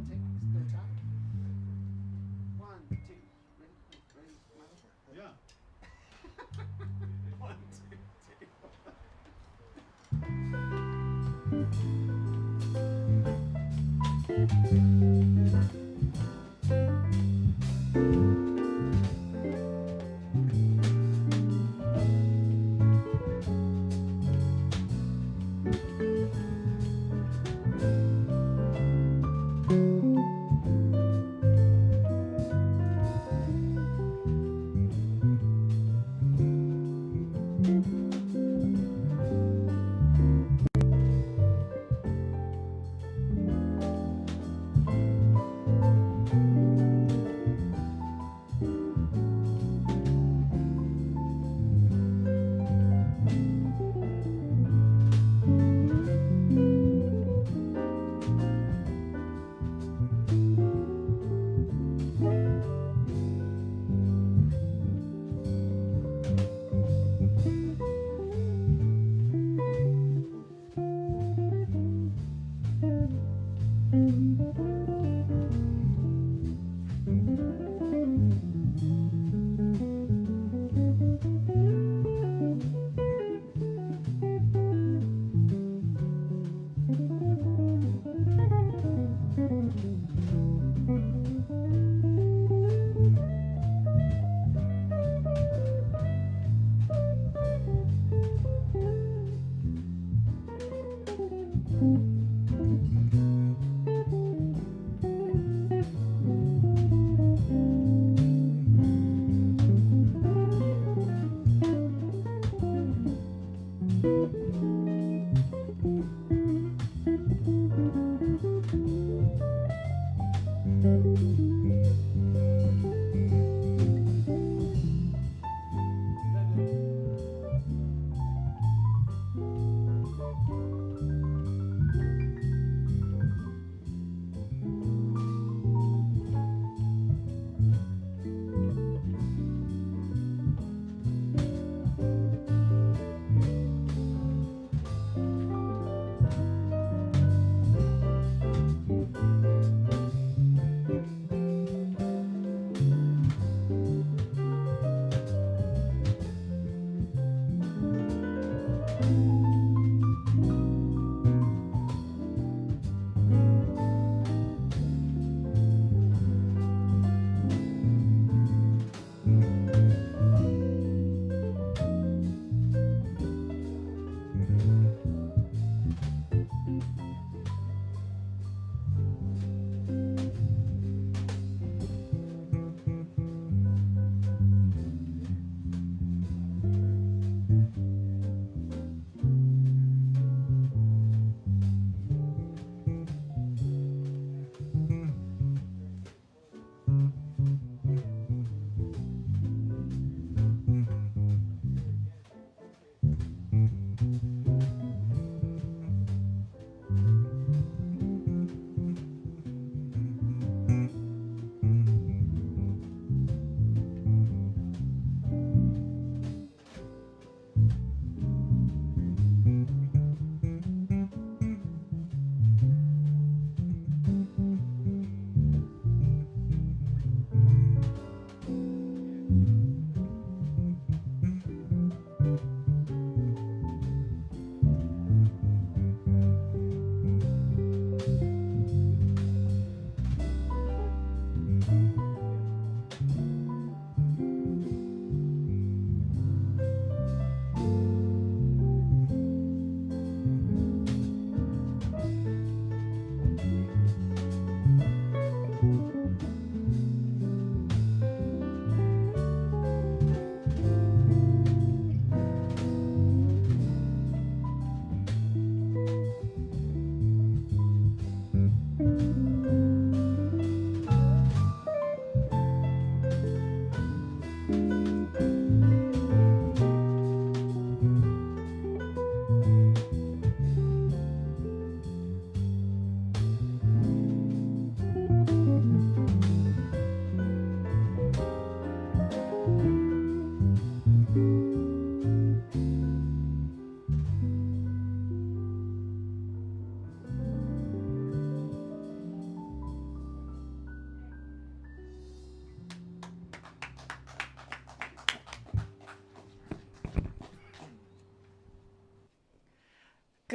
take the time. 1, 2, ready, ready, Yeah. 1, 2, 3.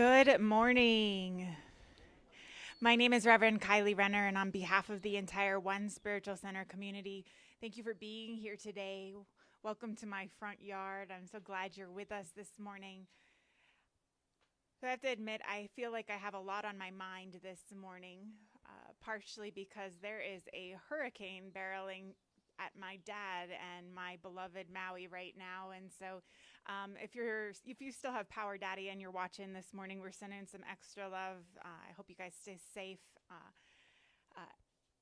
Good morning. My name is Reverend Kylie Renner, and on behalf of the entire One Spiritual Center community, thank you for being here today. Welcome to my front yard. I'm so glad you're with us this morning. So I have to admit, I feel like I have a lot on my mind this morning, partially because there is a hurricane barreling at my dad and my beloved Maui right now. And so if you still have Power Daddy and you're watching this morning, we're sending some extra love. I hope you guys stay safe.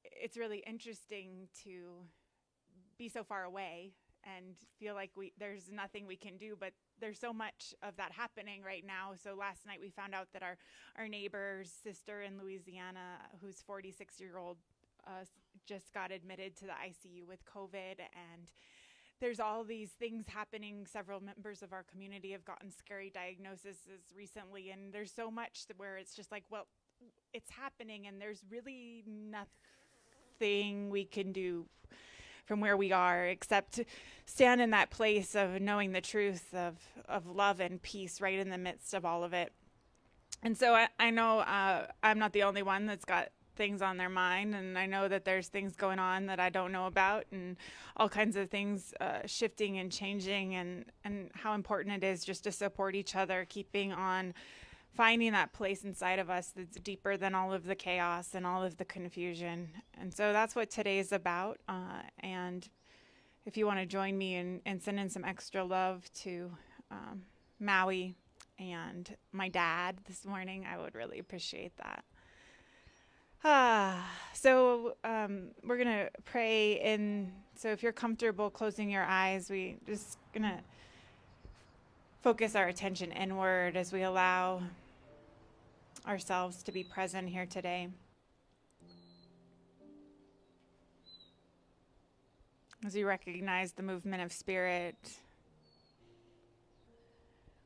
It's really interesting to be so far away and feel like there's nothing we can do, but there's so much of that happening right now. So last night we found out that our neighbor's sister in Louisiana, who's 46-year-old, just got admitted to the ICU with COVID, and there's all these things happening. Several members of our community have gotten scary diagnoses recently, and there's so much where it's just like, well, it's happening, and there's really nothing we can do from where we are except stand in that place of knowing the truth of love and peace right in the midst of all of it. And so I know I'm not the only one that's got things on their mind, and I know that there's things going on that I don't know about, and all kinds of things shifting and changing, and how important it is just to support each other, keeping on finding that place inside of us that's deeper than all of the chaos and all of the confusion. And so that's what today is about. And if you want to join me in sending some extra love to Maui and my dad this morning, I would really appreciate that. So we're going to pray in. So if you're comfortable closing your eyes, we just going to focus our attention inward as we allow ourselves to be present here today. As we recognize the movement of spirit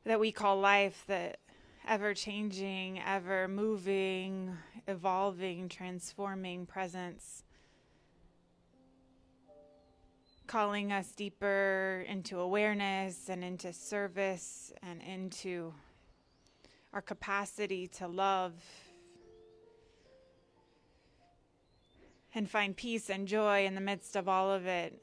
that we call life, that ever-changing, ever-moving, evolving, transforming presence, calling us deeper into awareness and into service and into our capacity to love and find peace and joy in the midst of all of it.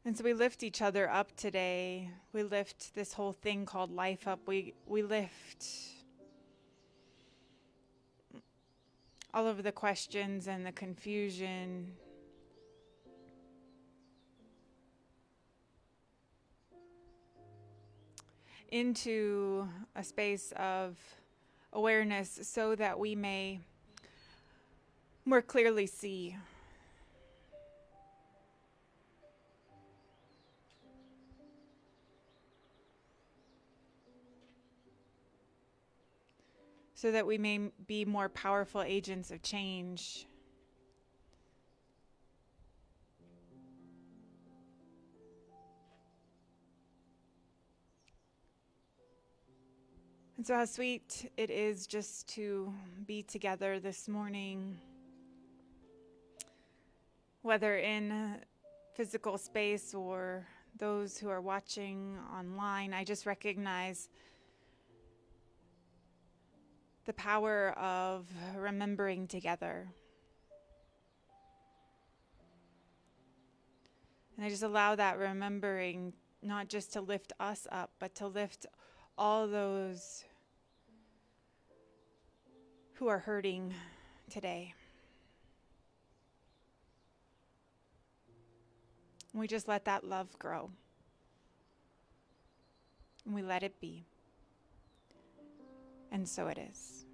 And so we lift each other up today. We lift this whole thing called life up. We lift all of the questions and the confusion. Into a space of awareness so that we may more clearly see. So that we may be more powerful agents of change. And so how sweet it is just to be together this morning, whether in physical space or those who are watching online. I just recognize the power of remembering together. And I just allow that remembering not just to lift us up, but to lift all those who are hurting today. And we just let that love grow. And we let it be. And so it is.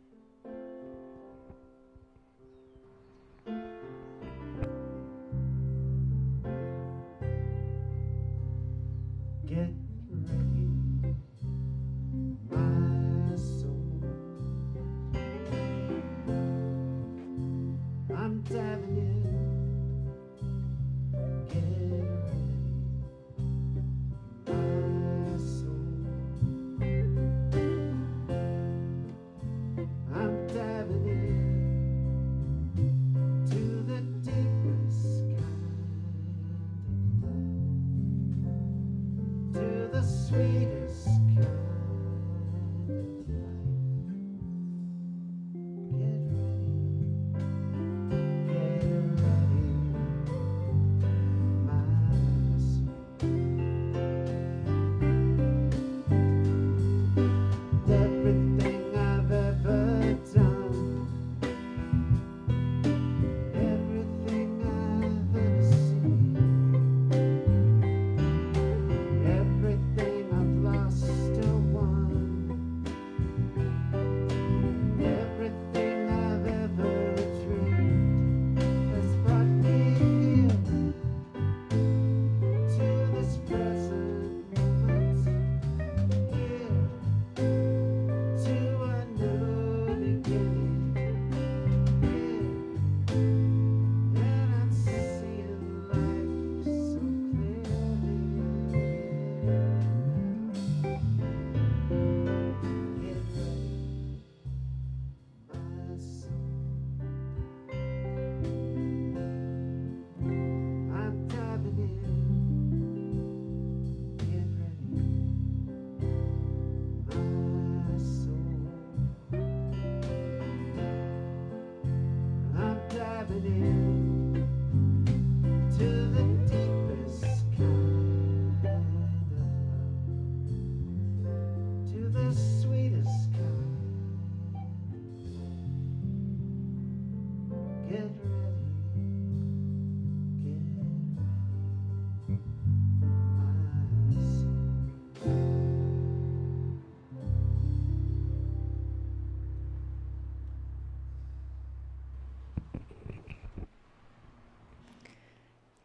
Get ready, my soul. I'm diving in. Get ready, my soul. I'm diving in to the deepest kind of love, to the sweetest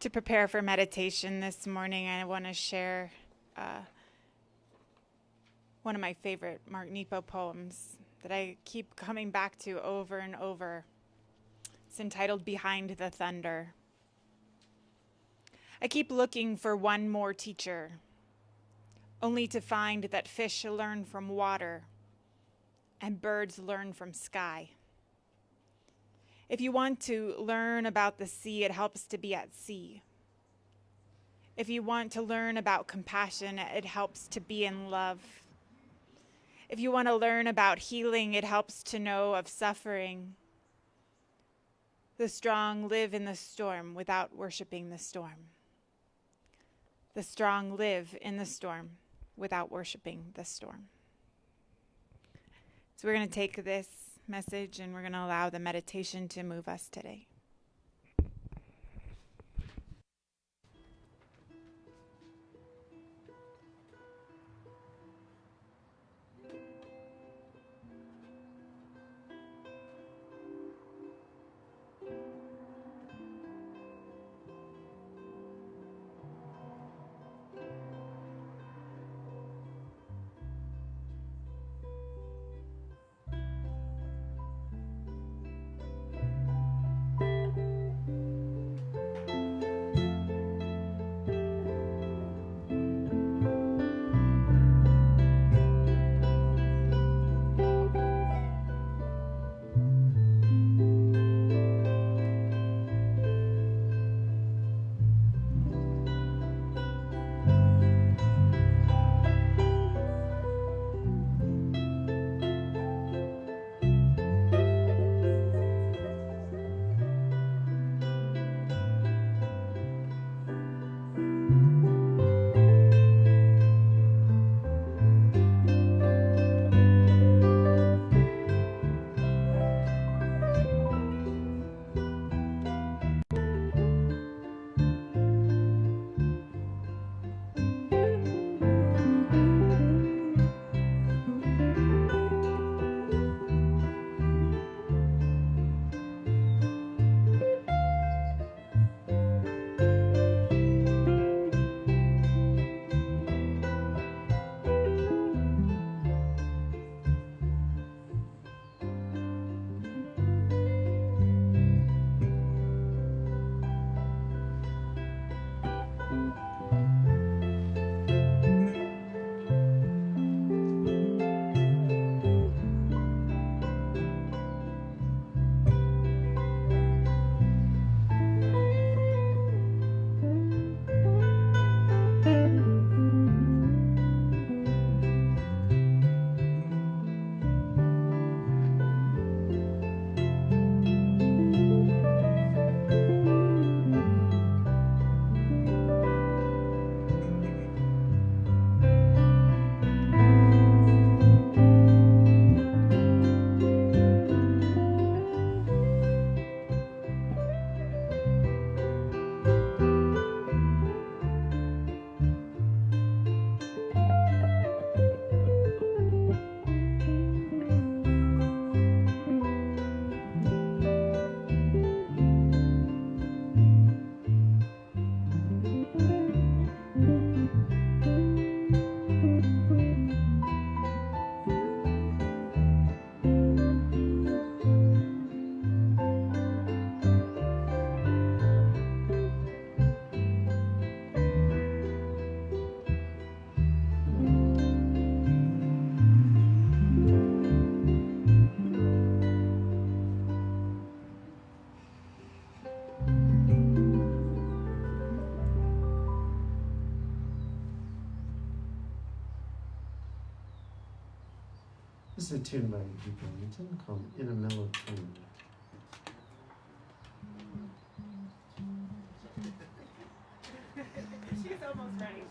To prepare for meditation this morning, I want to share one of my favorite Mark Nepo poems that I keep coming back to over and over. It's entitled Behind the Thunder. I keep looking for one more teacher, only to find that fish learn from water and birds learn from sky. If you want to learn about the sea, it helps to be at sea. If you want to learn about compassion, it helps to be in love. If you want to learn about healing, it helps to know of suffering. The strong live in the storm without worshiping the storm. The strong live in the storm without worshiping the storm. So we're going to take this message and we're going to allow the meditation to move us today. This is a tune by Duke Ellington called In a Mellow Tone. She's almost ready.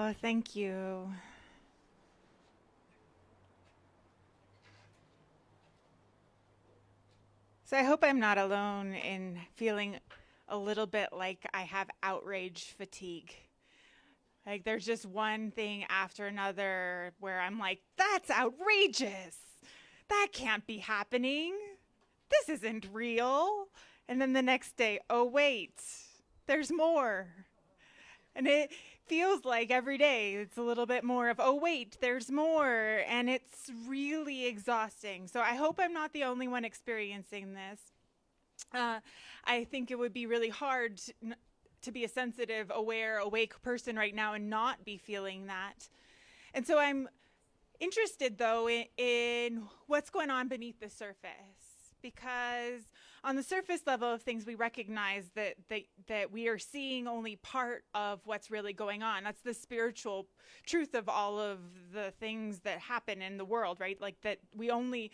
Oh, thank you. So I hope I'm not alone in feeling a little bit like I have outrage fatigue. Like there's just one thing after another where I'm like, that's outrageous. That can't be happening. This isn't real. And then the next day, oh, wait, there's more. And it feels like every day it's a little bit more of, oh, wait, there's more. And it's really exhausting. So I hope I'm not the only one experiencing this. I think it would be really hard to be a sensitive, aware, awake person right now and not be feeling that. And so I'm interested, though, in what's going on beneath the surface. Because on the surface level of things, we recognize that we are seeing only part of what's really going on. That's the spiritual truth of all of the things that happen in the world, right? Like that we only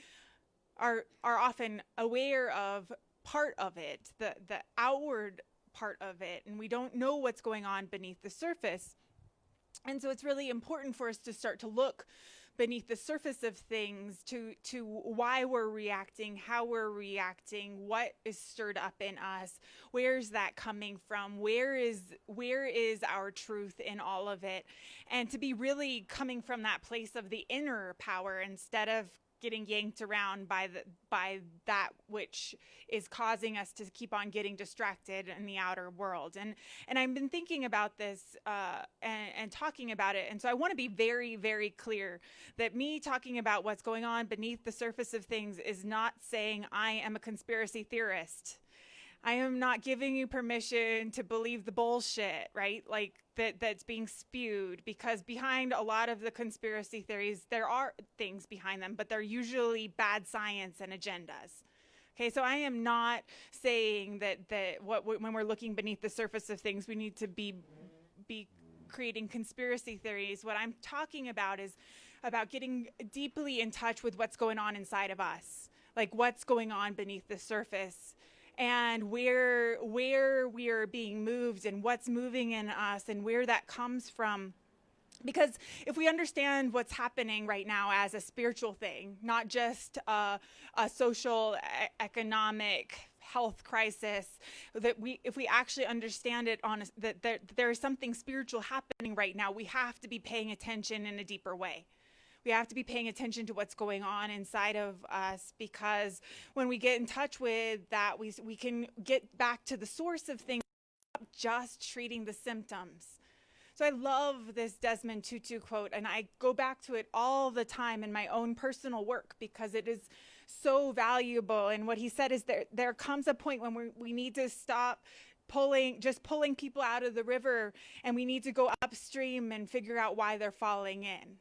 are often aware of part of it, the outward part of it, and we don't know what's going on beneath the surface. And so it's really important for us to start to look beneath the surface of things to why we're reacting, how we're reacting, what is stirred up in us, where's that coming from, where is our truth in all of it, and to be really coming from that place of the inner power instead of getting yanked around by that which is causing us to keep on getting distracted in the outer world. And I've been thinking about this and talking about it. And so I want to be very, very clear that me talking about what's going on beneath the surface of things is not saying I am a conspiracy theorist. I am not giving you permission to believe the bullshit, right? Like that's being spewed, because behind a lot of the conspiracy theories, there are things behind them, but they're usually bad science and agendas. Okay, so I am not saying that when we're looking beneath the surface of things, we need to be creating conspiracy theories. What I'm talking about is about getting deeply in touch with what's going on inside of us, like what's going on beneath the surface, and where we are being moved and what's moving in us and where that comes from. Because if we understand what's happening right now as a spiritual thing, not just a social, economic, health crisis, if we actually understand it that there is something spiritual happening right now, we have to be paying attention in a deeper way. We have to be paying attention to what's going on inside of us, because when we get in touch with that, we can get back to the source of things, not just treating the symptoms. So I love this Desmond Tutu quote, and I go back to it all the time in my own personal work because it is so valuable. And what he said is there comes a point when we need to stop pulling people out of the river, and we need to go upstream and figure out why they're falling in.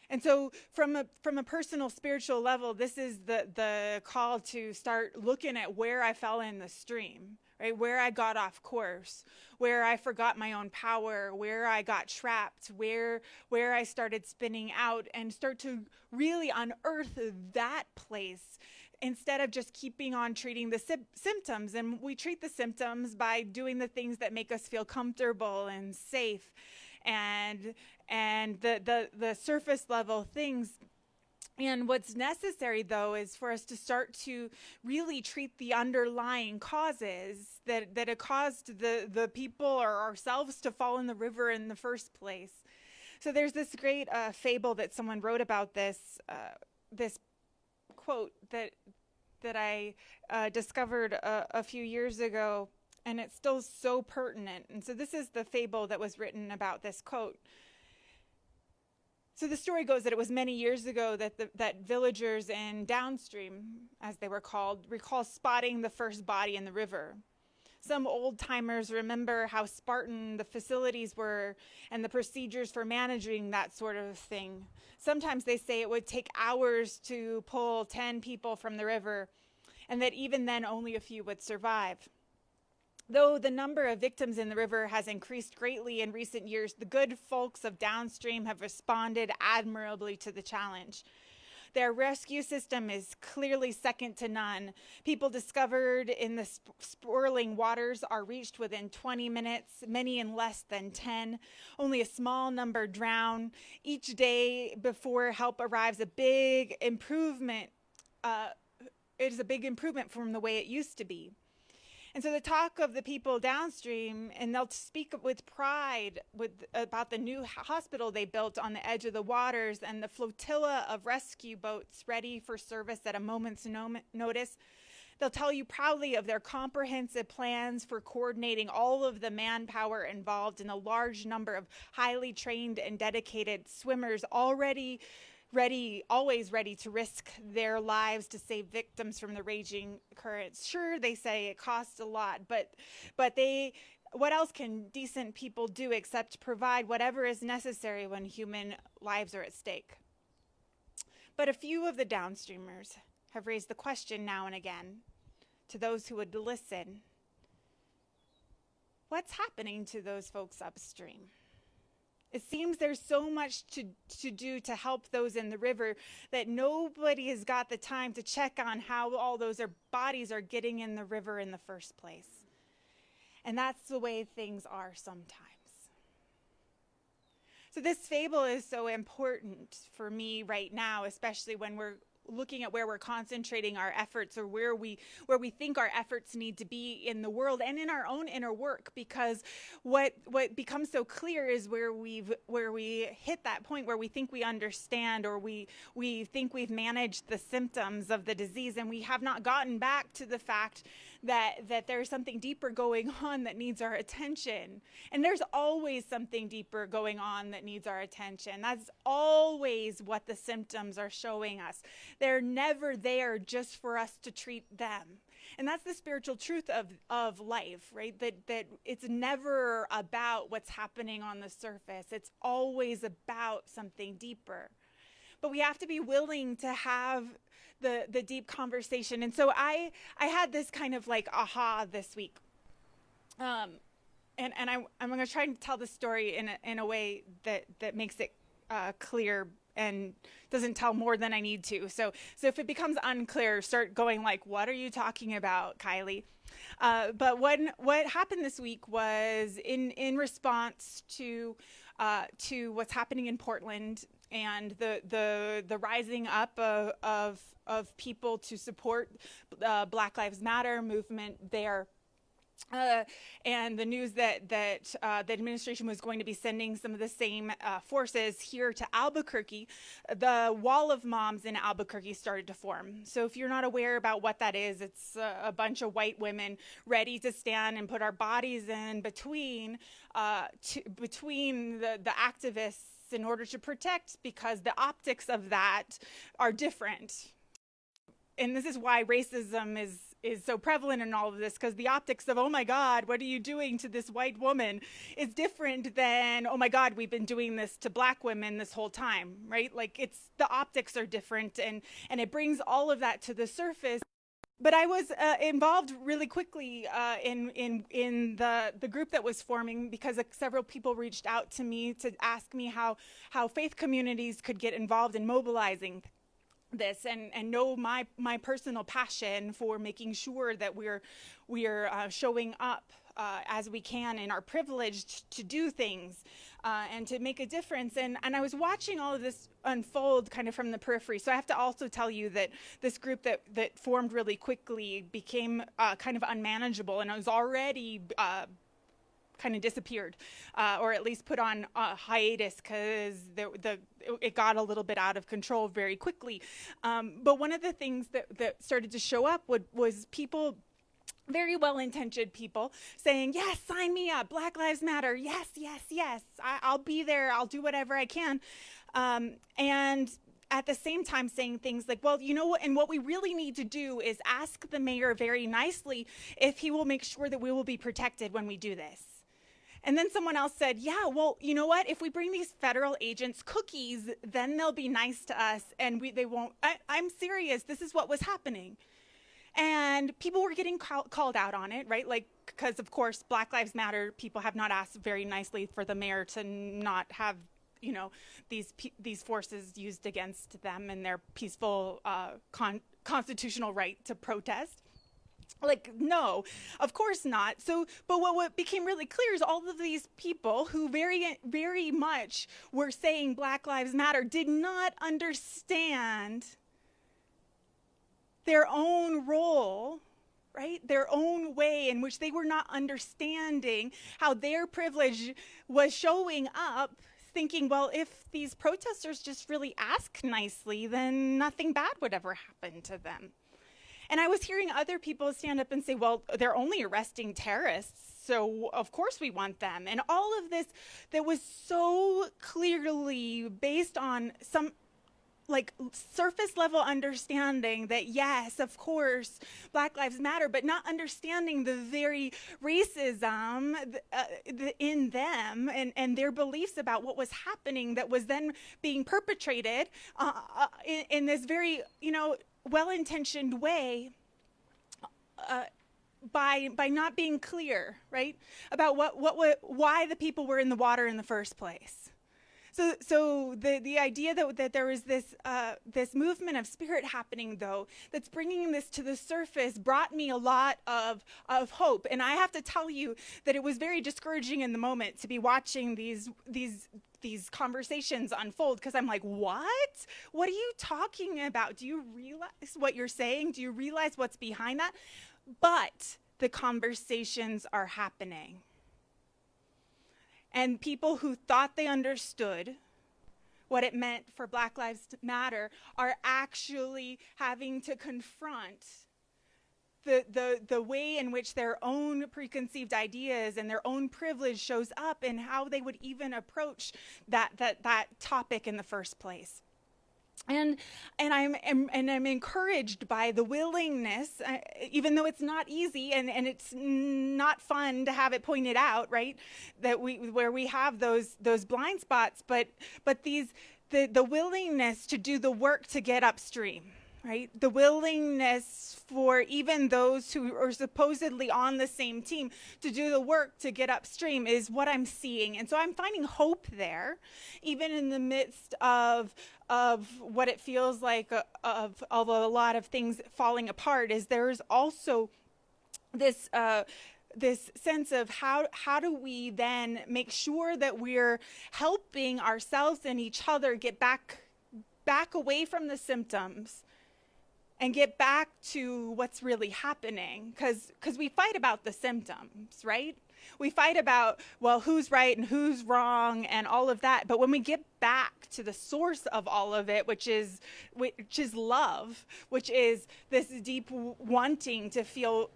And so from a personal spiritual level, this is the call to start looking at where I fell in the stream, right? Where I got off course, where I forgot my own power, where I got trapped, where I started spinning out, and start to really unearth that place instead of just keeping on treating the symptoms. And we treat the symptoms by doing the things that make us feel comfortable and safe, and the surface level things. And what's necessary, though, is for us to start to really treat the underlying causes that have caused the people or ourselves to fall in the river in the first place. So there's this great fable that someone wrote about this quote that I discovered a few years ago, and it's still so pertinent. And so this is the fable that was written about this quote. So the story goes that it was many years ago that villagers in Downstream, as they were called, recall spotting the first body in the river. Some old-timers remember how Spartan the facilities were and the procedures for managing that sort of thing. Sometimes they say it would take hours to pull 10 people from the river, and that even then only a few would survive. Though the number of victims in the river has increased greatly in recent years, the good folks of Downstream have responded admirably to the challenge. Their rescue system is clearly second to none. People discovered in the swirling waters are reached within 20 minutes, many in less than 10. Only a small number drown. Each day before help arrives, a big improvement. It is a big improvement from the way it used to be. And so the talk of the people downstream, and they'll speak with pride about the new hospital they built on the edge of the waters and the flotilla of rescue boats ready for service at a moment's notice. They'll tell you proudly of their comprehensive plans for coordinating all of the manpower involved in a large number of highly trained and dedicated swimmers already always ready to risk their lives to save victims from the raging currents. Sure, they say it costs a lot, but what else can decent people do except provide whatever is necessary when human lives are at stake? But a few of the downstreamers have raised the question now and again to those who would listen. What's happening to those folks upstream? It seems there's so much to do to help those in the river that nobody has got the time to check on how all those bodies are getting in the river in the first place. And that's the way things are sometimes. So this fable is so important for me right now, especially when we're looking at where we're concentrating our efforts, or where we think our efforts need to be in the world and in our own inner work, because what becomes so clear is where we hit that point where we think we understand, or we think we've managed the symptoms of the disease, and we have not gotten back to the fact that there's something deeper going on that needs our attention. And there's always something deeper going on that needs our attention. That's always what the symptoms are showing us. They're never there just for us to treat them. And that's the spiritual truth of life, right? That it's never about what's happening on the surface. It's always about something deeper. But we have to be willing to have the deep conversation. And so I had this kind of like aha this week. And I'm going to try and tell the story in a way that makes it clear and doesn't tell more than I need to. So if it becomes unclear, start going like, what are you talking about, Kylie? But what happened this week was in response to what's happening in Portland and the rising up of people to support Black Lives Matter movement there. And the news that the administration was going to be sending some of the same forces here to Albuquerque, the wall of moms in Albuquerque started to form. So if you're not aware about what that is, it's a bunch of white women ready to stand and put our bodies in between the activists in order to protect, because the optics of that are different. And this is why racism is so prevalent in all of this, because the optics of, oh my God, what are you doing to this white woman, is different than, oh my God, we've been doing this to Black women this whole time, right? Like the optics are different, and it brings all of that to the surface. But I was involved really quickly in the group that was forming, because several people reached out to me to ask me how faith communities could get involved in mobilizing this, and know my personal passion for making sure that we're showing up as we can and are privileged to do things and to make a difference. And I was watching all of this unfold kind of from the periphery. So I have to also tell you that this group that formed really quickly became kind of unmanageable, and it was already kind of disappeared, or at least put on hiatus, because it got a little bit out of control very quickly. But one of the things that started to show up was people, very well-intentioned people, saying, yes, sign me up, Black Lives Matter, yes, yes, yes, I'll be there, I'll do whatever I can. And at the same time saying things like, well, you know what, and what we really need to do is ask the mayor very nicely if he will make sure that we will be protected when we do this. And then someone else said, yeah, well, you know what? If we bring these federal agents cookies, then they'll be nice to us, and they won't. I'm serious. This is what was happening. And people were getting called out on it, right? Like, because, of course, Black Lives Matter, people have not asked very nicely for the mayor to not have, these forces used against them and their peaceful constitutional right to protest. Like, no, of course not. So, but what became really clear is all of these people who very, very much were saying Black Lives Matter did not understand their own role, right? Their own way in which they were not understanding how their privilege was showing up, thinking, well, if these protesters just really ask nicely, then nothing bad would ever happen to them. And I was hearing other people stand up and say, well, they're only arresting terrorists, so of course we want them. And all of this that was so clearly based on some like surface level understanding that yes, of course, Black Lives Matter, but not understanding the very racism in them and their beliefs about what was happening that was then being perpetrated in this very, well-intentioned way by not being clear, right, about why the people were in the water in the first place. So the idea that there was this movement of spirit happening, though, that's bringing this to the surface brought me a lot of hope. And I have to tell you that it was very discouraging in the moment to be watching these conversations unfold, because I'm like, what are you talking about? Do you realize what you're saying? Do you realize what's behind that? But the conversations are happening. And people who thought they understood what it meant for Black Lives Matter are actually having to confront the way in which their own preconceived ideas and their own privilege shows up and how they would even approach that topic in the first place. And I'm encouraged by the willingness, even though it's not easy and it's not fun to have it pointed out, right? Where we have those blind spots, but the willingness to do the work to get upstream. Right? The willingness for even those who are supposedly on the same team to do the work to get upstream is what I'm seeing. And so I'm finding hope there, even in the midst of what it feels like of a lot of things falling apart, is there's also this sense of how do we then make sure that we're helping ourselves and each other get back away from the symptoms and get back to what's really happening, because we fight about the symptoms, right? We fight about, well, who's right and who's wrong and all of that. But when we get back to the source of all of it, which is love, which is this deep wanting to feel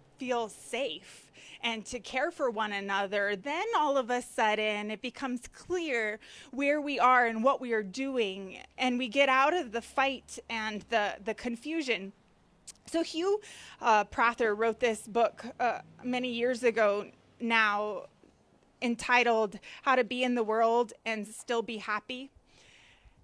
safe and to care for one another, then all of a sudden it becomes clear where we are and what we are doing, and we get out of the fight and the confusion. So Hugh Prather wrote this book many years ago now, entitled How to Be in the World and Still Be Happy.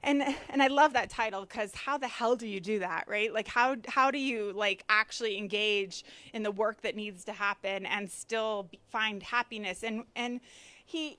And I love that title, because how the hell do you do that, right? Like, how do you actually engage in the work that needs to happen and still find happiness? And he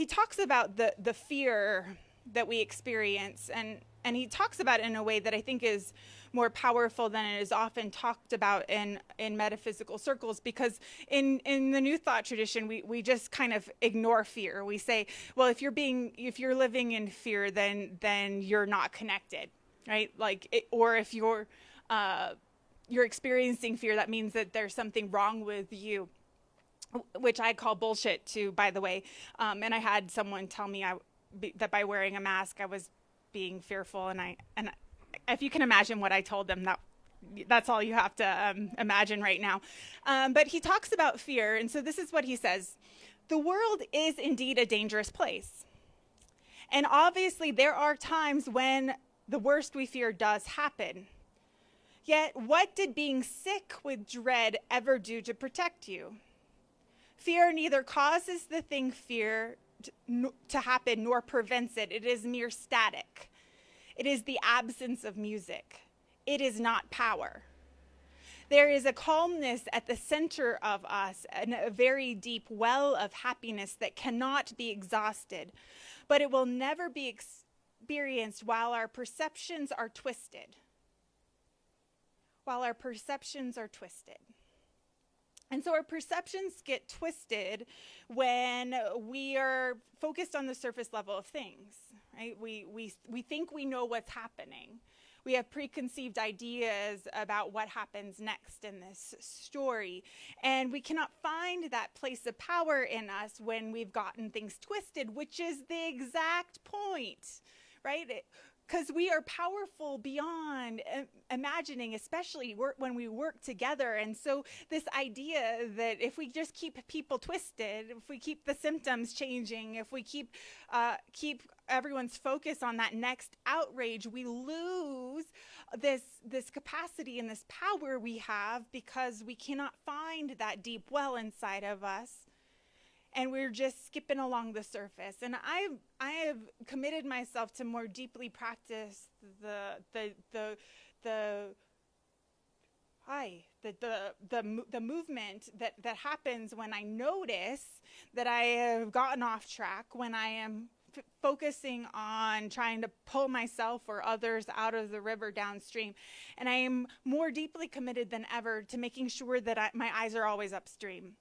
talks about the fear that we experience, and he talks about it in a way that I think is more powerful than it is often talked about in metaphysical circles, because in the New Thought tradition, we just kind of ignore fear. We say, well, if you're living in fear, then you're not connected, right? Or if you're experiencing fear, that means that there's something wrong with you, which I call bullshit too, by the way. And I had someone tell me that by wearing a mask, I was being fearful, and if you can imagine what I told them, that's all you have to imagine right now. But he talks about fear, and so this is what he says. The world is indeed a dangerous place. And obviously there are times when the worst we fear does happen. Yet what did being sick with dread ever do to protect you? Fear neither causes the thing fear to happen nor prevents it. It is mere static. It is the absence of music. It is not power. There is a calmness at the center of us and a very deep well of happiness that cannot be exhausted but it will never be experienced while our perceptions are twisted. While our perceptions are twisted. And so our perceptions get twisted when we are focused on the surface level of things, right? We think we know what's happening. We have preconceived ideas about what happens next in this story. And we cannot find that place of power in us when we've gotten things twisted, which is the exact point, right? Because we are powerful beyond imagining, especially when we work together. And so this idea that if we just keep people twisted, if we keep the symptoms changing, if we keep everyone's focus on that next outrage, we lose this capacity and this power we have, because we cannot find that deep well inside of us. And we're just skipping along the surface. And I have committed myself to more deeply practice the movement that happens when I notice that I have gotten off track, when I am focusing on trying to pull myself or others out of the river downstream. And I am more deeply committed than ever to making sure that my eyes are always upstream.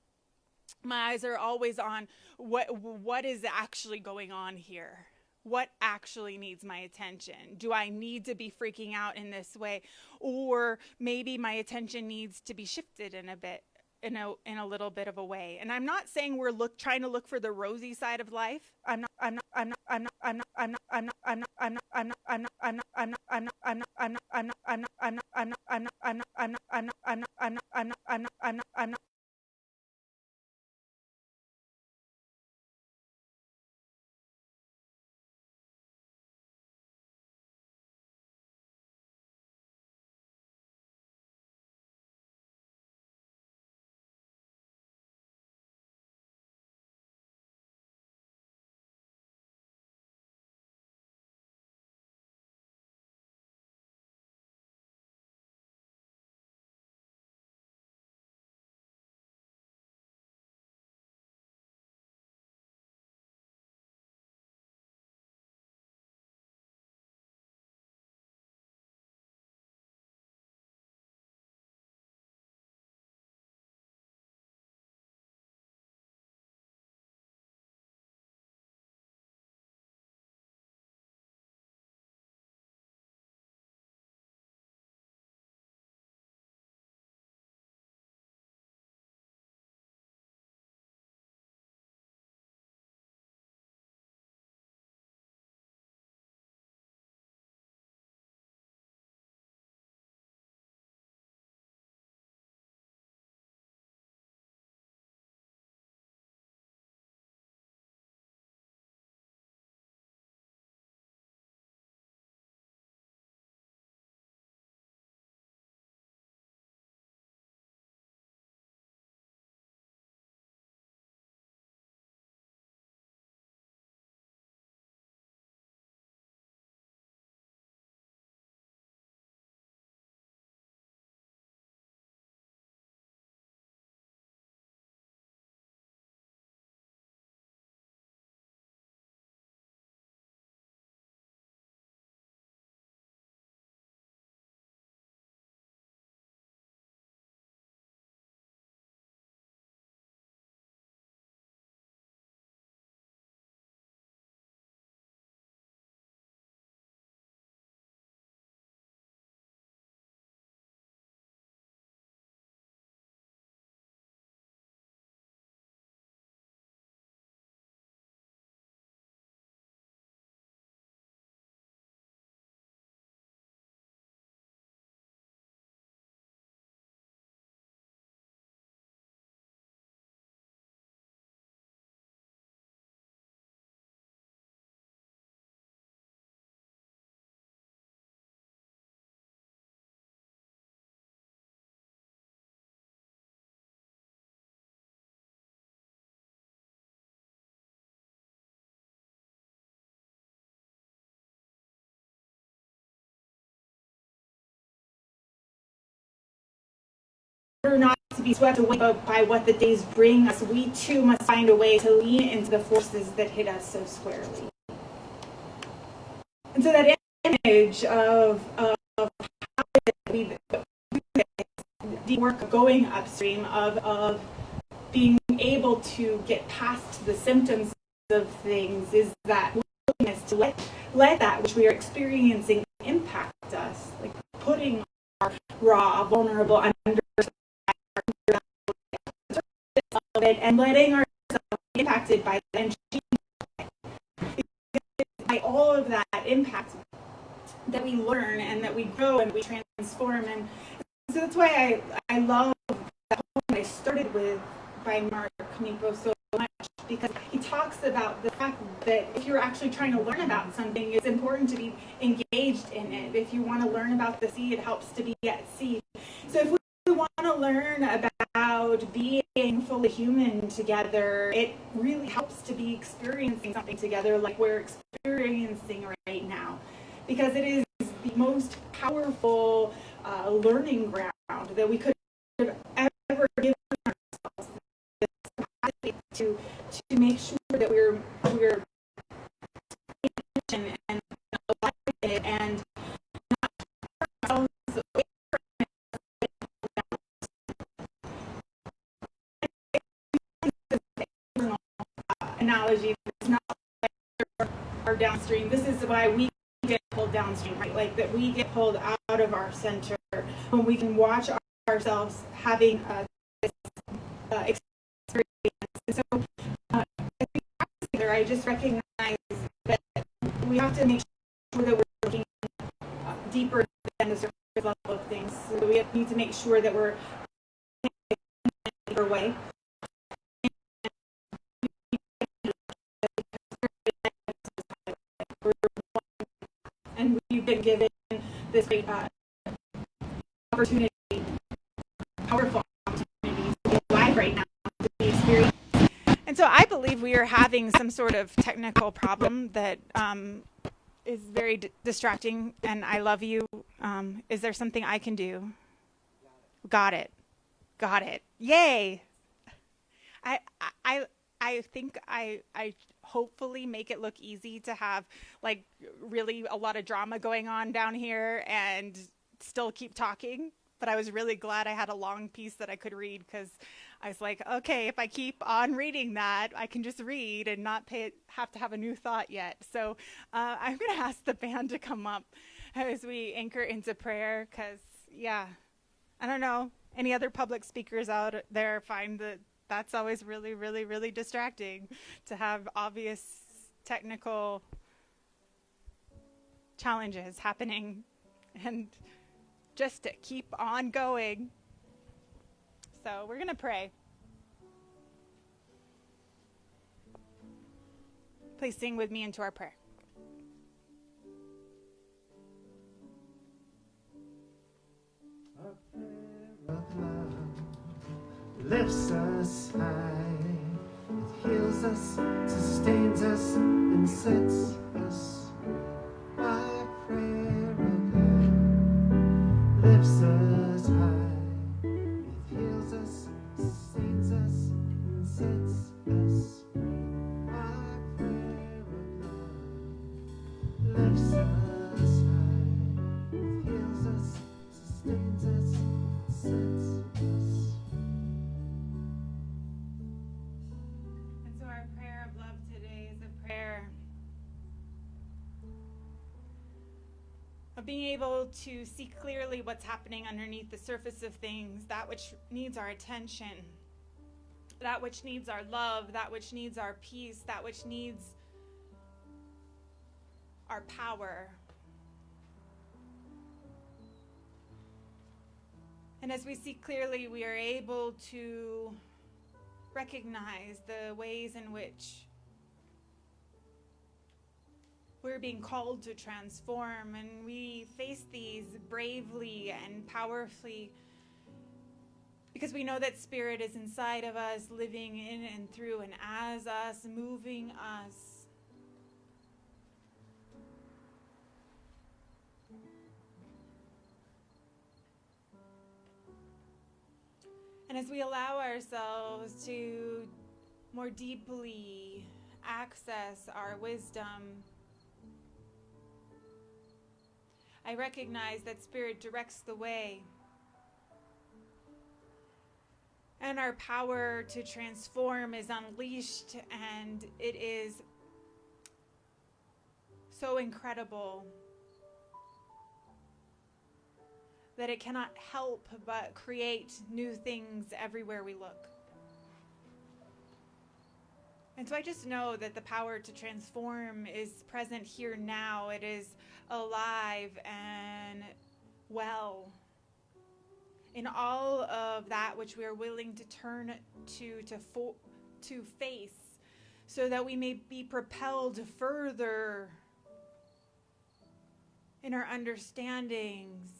My eyes are always on what is actually going on here. What actually needs my attention? Do I need to be freaking out in this way? Or maybe my attention needs to be shifted in a little bit of a way. And I'm not saying we're trying to look for the rosy side of life. I'm not not to be swept away by what the days bring us. We too must find a way to lean into the forces that hit us so squarely. And so that image of how we the work of going upstream, of being able to get past the symptoms of things, is that willingness to let that which we are experiencing impact us, like putting our raw, vulnerable under of it and letting ourselves be impacted by that and by all of that impact that we learn and that we grow and we transform. And so that's why I love that poem I started with by Mark Knipo so much, because he talks about the fact that if you're actually trying to learn about something, it's important to be engaged in it. If you want to learn about the sea, it helps to be at sea. So if we want to learn about being fully human together, it really helps to be experiencing something together like we're experiencing right now, because it is the most powerful learning ground that we could have ever given ourselves, this capacity to make sure that we're paying attention and alive in it and not ourselves away from analogy. It's not like our downstream. This is why we get pulled downstream, right? Like that we get pulled out of our center when we can watch ourselves having this experience. And so I just recognize that we have to make sure that we're looking deeper than the surface level of things. So we need to make sure that we're in a deeper way. And we've been given this great opportunity, powerful opportunity to be alive right now, to be experienced. And so I believe we are having some sort of technical problem that is very distracting, and I love you. Is there something I can do? Got it. Yay! I think I hopefully make it look easy to have like really a lot of drama going on down here and still keep talking. But I was really glad I had a long piece that I could read, because I was like, okay, if I keep on reading that, I can just read and not have to have a new thought yet. So I'm going to ask the band to come up as we anchor into prayer, because, yeah, I don't know. Any other public speakers out there find that that's always really, really, really distracting to have obvious technical challenges happening and just to keep on going. So we're going to pray. Please sing with me into our prayer. A prayer of love lifts us high. It heals us, sustains us, and sets us free. A prayer of love lifts us high. It heals us, sustains us, and sets us free. A prayer of love lifts us high. It heals us, sustains us, and sets us free. And so our prayer of love today is a prayer of being able to see clearly what's happening underneath the surface of things, that which needs our attention, that which needs our love, that which needs our peace, that which needs our power. And as we see clearly, we are able to recognize the ways in which we're being called to transform, and we face these bravely and powerfully because we know that Spirit is inside of us, living in and through and as us, moving us. And as we allow ourselves to more deeply access our wisdom, I recognize that Spirit directs the way. And our power to transform is unleashed, and it is so incredible that it cannot help but create new things everywhere we look. And so I just know that the power to transform is present here now. It is alive and well in all of that which we are willing to turn to face, so that we may be propelled further in our understandings,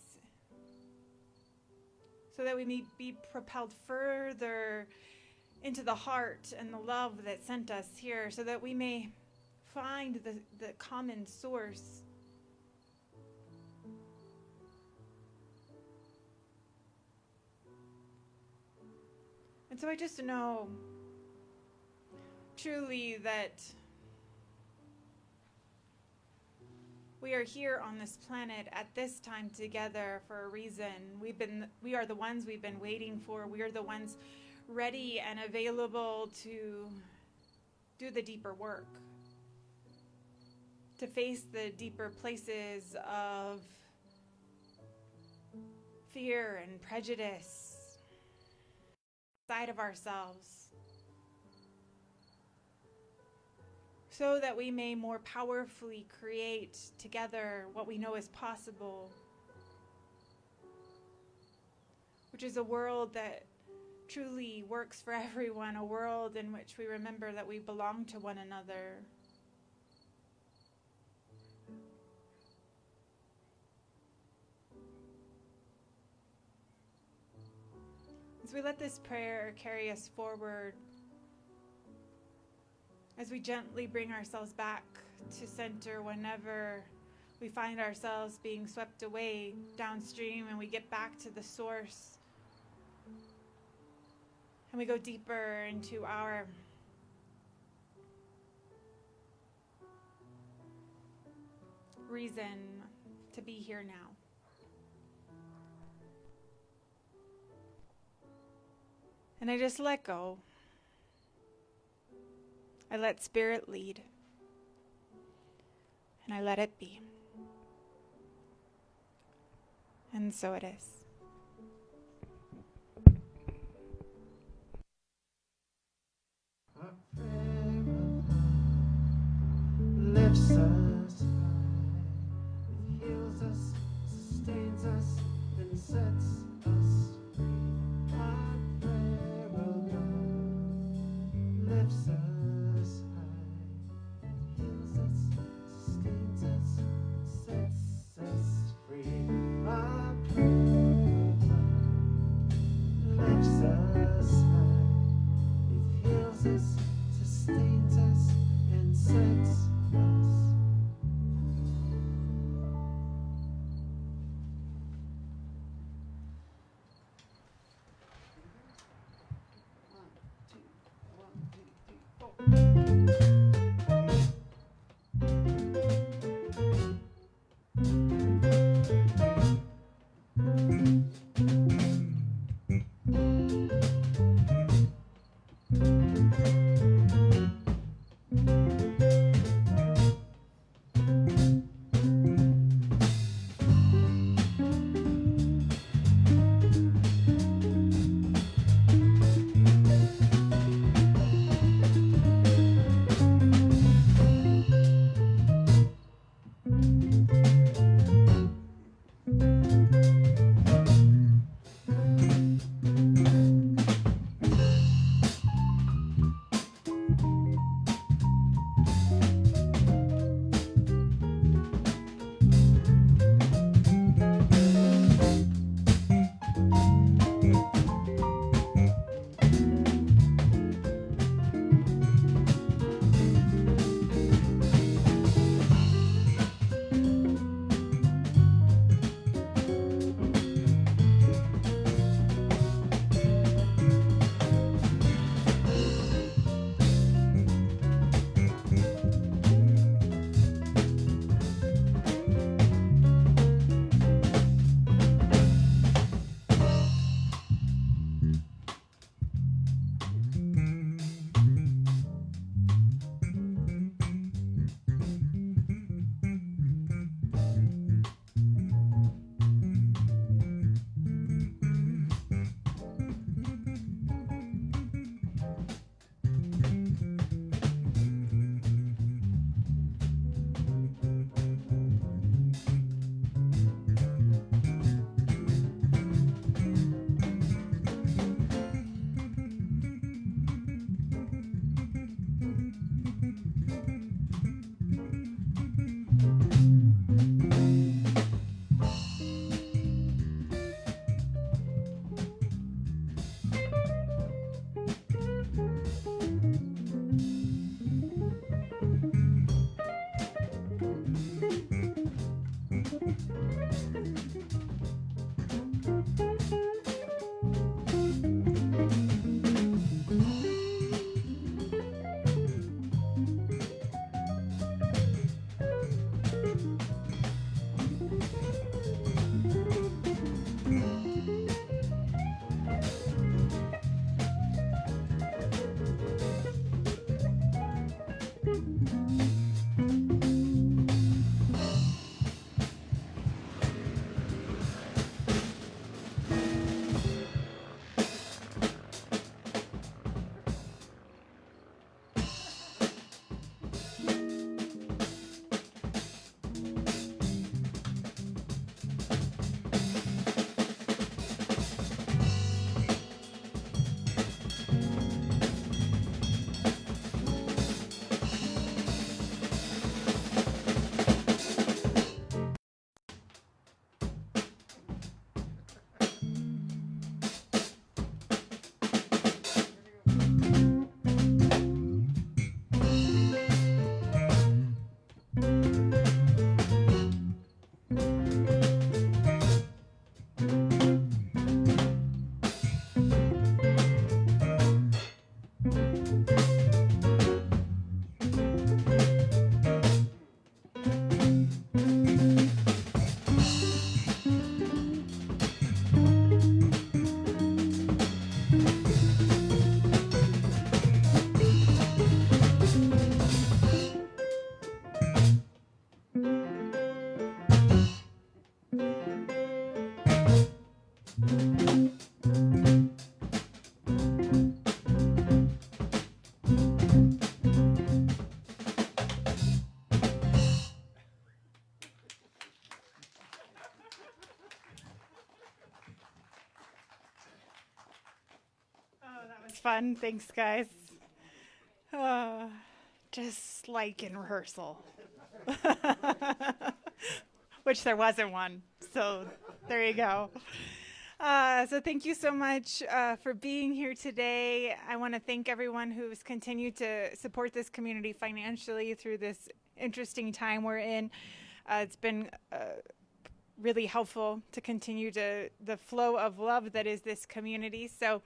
so that we may be propelled further into the heart and the love that sent us here, so that we may find the common source. And so I just know truly that we are here on this planet at this time together for a reason. We are the ones we've been waiting for. We are the ones ready and available to do the deeper work, to face the deeper places of fear and prejudice inside of ourselves, so that we may more powerfully create together what we know is possible, which is a world that truly works for everyone, a world in which we remember that we belong to one another. As we let this prayer carry us forward, as we gently bring ourselves back to center whenever we find ourselves being swept away downstream, and we get back to the source, and we go deeper into our reason to be here now. And I just let go. I let Spirit lead. And I let it be. And so it is. Our prayer lifts us high. It heals us, sustains us, and sets us free. Our prayer will go, lifts us high. It heals us, sustains us, and sets us free. Our prayer It's fun. Thanks, guys. Uh, just like in rehearsal, which there wasn't one. So there you go. So thank you so much for being here today. I want to thank everyone who's continued to support this community financially through this interesting time we're in. It's been really helpful to continue the flow of love that is this community. So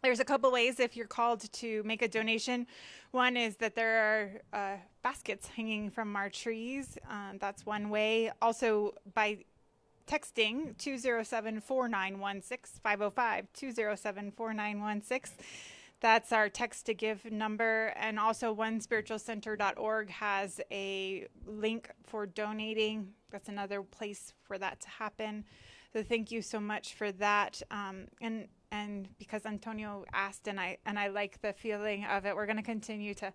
there's a couple ways if you're called to make a donation. One is that there are baskets hanging from our trees. That's one way. Also by texting 207-4916, 505-207-4916. That's our text to give number. And also onespiritualcenter.org has a link for donating. That's another place for that to happen. So thank you so much for that. And because Antonio asked, and I like the feeling of it, we're going to continue to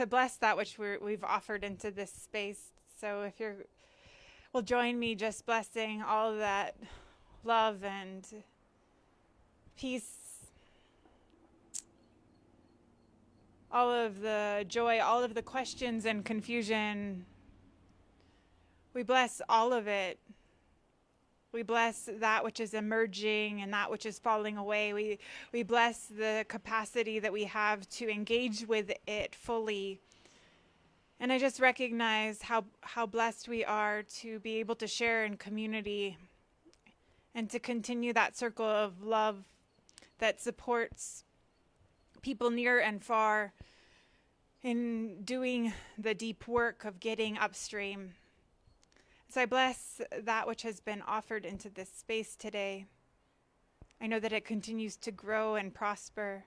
bless that which we've offered into this space. So if you will join me just blessing all of that love and peace, all of the joy, all of the questions and confusion. We bless all of it. We bless that which is emerging and that which is falling away. We bless the capacity that we have to engage with it fully. And I just recognize how blessed we are to be able to share in community and to continue that circle of love that supports people near and far in doing the deep work of getting upstream. So I bless that which has been offered into this space today. I know that it continues to grow and prosper,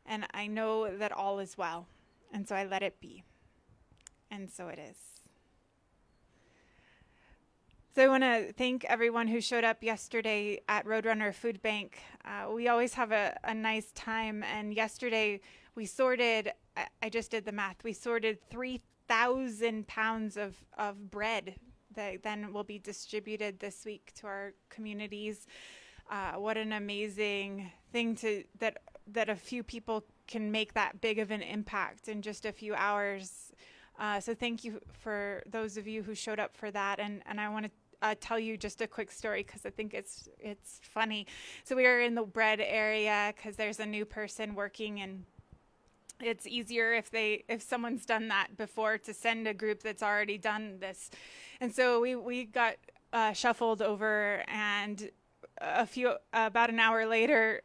and I know that all is well, and so I let it be. And so it is. So I want to thank everyone who showed up yesterday at Roadrunner Food Bank. We always have a nice time, and yesterday we sorted, I just did the math, we sorted 3,000 pounds of bread that then will be distributed this week to our communities. What an amazing thing that a few people can make that big of an impact in just a few hours. So thank you for those of you who showed up for that. And I want to tell you just a quick story because I think it's funny. So we are in the bread area because there's a new person working, and it's easier if someone's done that before to send a group that's already done this. And so we got shuffled over, and about an hour later,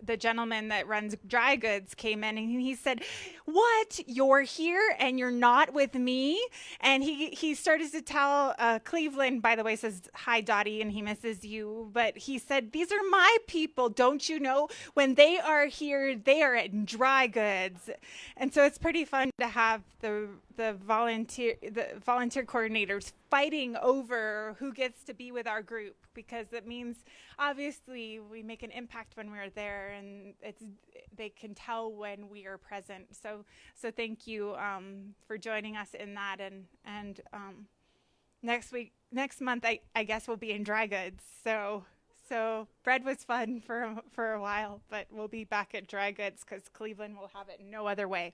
the gentleman that runs dry goods came in, and he said, "What? You're here and you're not with me?" And he started to tell Cleveland, by the way, says, "Hi, Dottie," and he misses you. But he said, "These are my people. Don't you know? When they are here, they are at dry goods." And so it's pretty fun to have the volunteer coordinators fighting over who gets to be with our group, because it means obviously we make an impact when we're there, and they can tell when we are present. So thank you for joining us in that, and next month I guess we'll be in dry goods. So bread was fun for a while, but we'll be back at dry goods because Cleveland will have it no other way.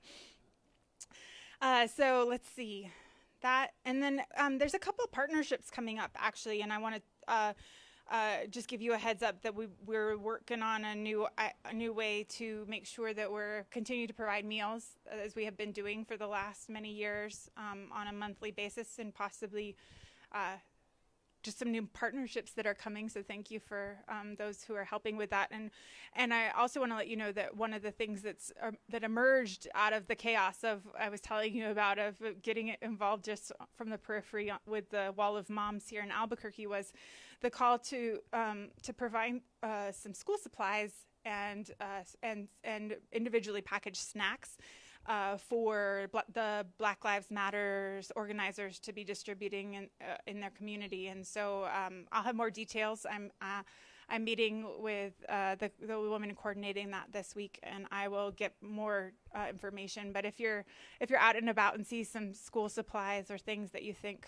So let's see that. And then there's a couple of partnerships coming up, actually, and I want to just give you a heads up that we're working on a new way to make sure that we're continuing to provide meals as we have been doing for the last many years on a monthly basis, and possibly just some new partnerships that are coming. So thank you for those who are helping with that. And I also want to let you know that one of the things that emerged out of the chaos I was telling you about, of getting involved just from the periphery with the Wall of Moms here in Albuquerque, was the call to provide some school supplies and individually packaged snacks for the Black Lives Matters organizers to be distributing in their community. And so I'll have more details. I'm meeting with the woman coordinating that this week, and I will get more information. But if you're out and about and see some school supplies or things that you think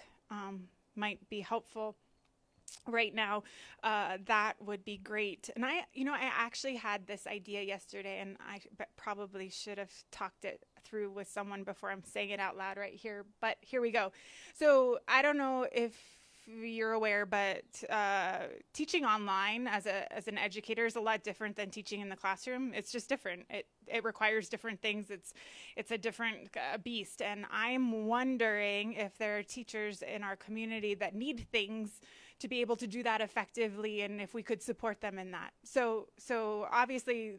might be helpful, right now, that would be great. And I actually had this idea yesterday, and probably should have talked it through with someone before I'm saying it out loud right here. But here we go. So I don't know if you're aware, but teaching online as an educator is a lot different than teaching in the classroom. It's just different. It requires different things. It's a different beast. And I'm wondering if there are teachers in our community that need things to be able to do that effectively, and if we could support them in that. So obviously,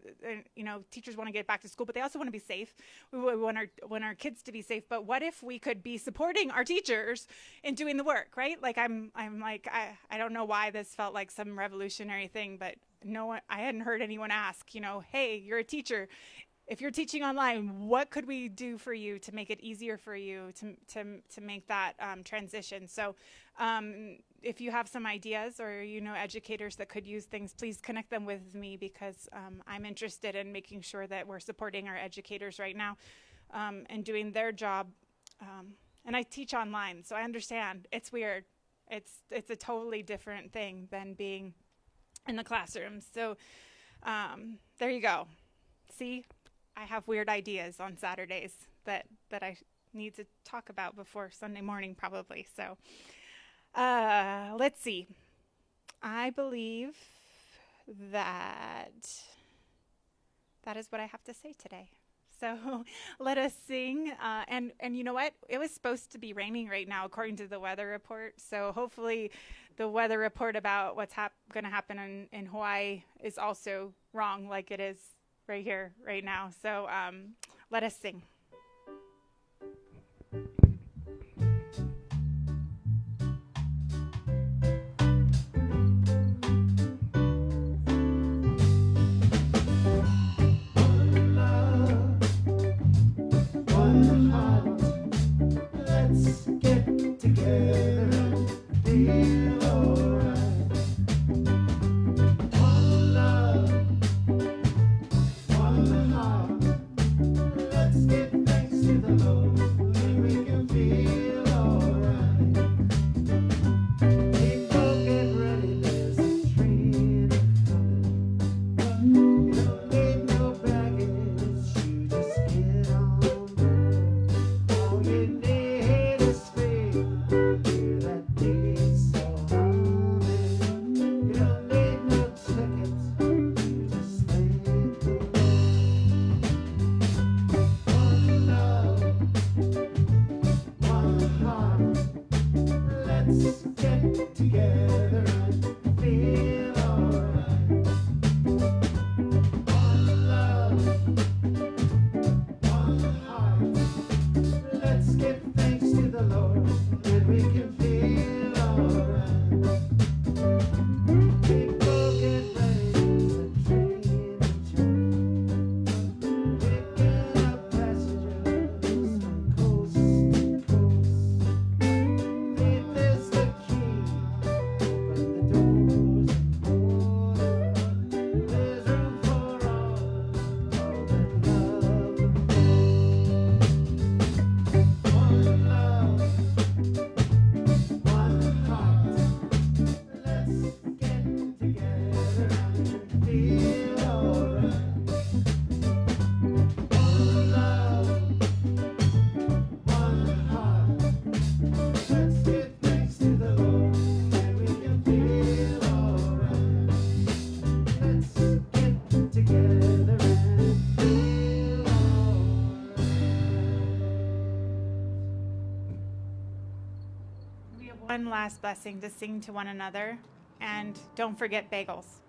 teachers want to get back to school, but they also want to be safe. We want our kids to be safe. But what if we could be supporting our teachers in doing the work, right? Like I don't know why this felt like some revolutionary thing, but I hadn't heard anyone ask, hey, you're a teacher. If you're teaching online, what could we do for you to make it easier for you to make that transition? So if you have some ideas, or educators that could use things, please connect them with me, because I'm interested in making sure that we're supporting our educators right now and doing their job. And I teach online, so I understand it's weird. It's a totally different thing than being in the classroom. So there you go. See? I have weird ideas on Saturdays that I need to talk about before Sunday morning, probably. So let's see. I believe that is what I have to say today. So let us sing. And you know what? It was supposed to be raining right now, according to the weather report. So hopefully the weather report about what's going to happen in Hawaii is also wrong, like it is right here, right now. So let us sing. One love, one heart. Let's get together and feel alright. One love, one heart. Let's give thanks to the Lord, and we can feel alright. People get ready, there's a train coming. You don't need no baggage, you just get on board. All you need is faith, hear that beat so humming. You don't need no tickets, you just thank the Lord. One love, one heart. Let's get together and feel alright. One love, one heart. Let's give thanks to the Lord, and we can feel alright. People get ready, there's a train coming. Picking up passengers from coast to coast. Faith is the key, open the doors and border. There's room for all that love the most. One love, one heart. Let's get together and feel alright. One love, one heart. Let's give thanks to the Lord, and we can feel alright. Let's get together and feel alright. We have one last blessing to sing to one another, and don't forget bagels.